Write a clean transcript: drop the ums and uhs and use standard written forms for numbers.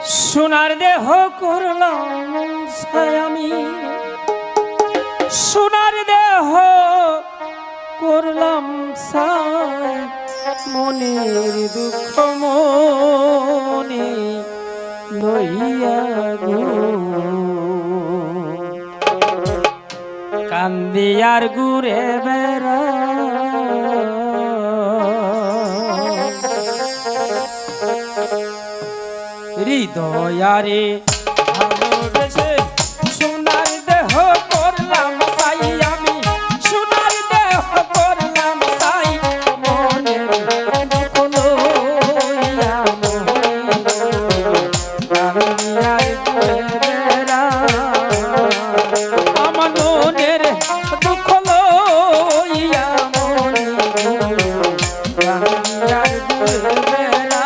সোনার দেহ করলাম ছাই আমি, সোনার দেহ করলাম ছাই, মনের দুঃখ মনে লইয়া গো কান্দি আর ঘুরে বেড়া হৃদয়ারে ভালোবেসে সোনার দেহ করলাম ছাই আমি, সোনার দেহ করলাম ছাই, মনের দুঃখ লইয়া কান্দিয়ার ঘুরে বেড়াই, আমার মনের দুঃখ লইয়া কান্দিয়ার ঘুরে বেড়াই।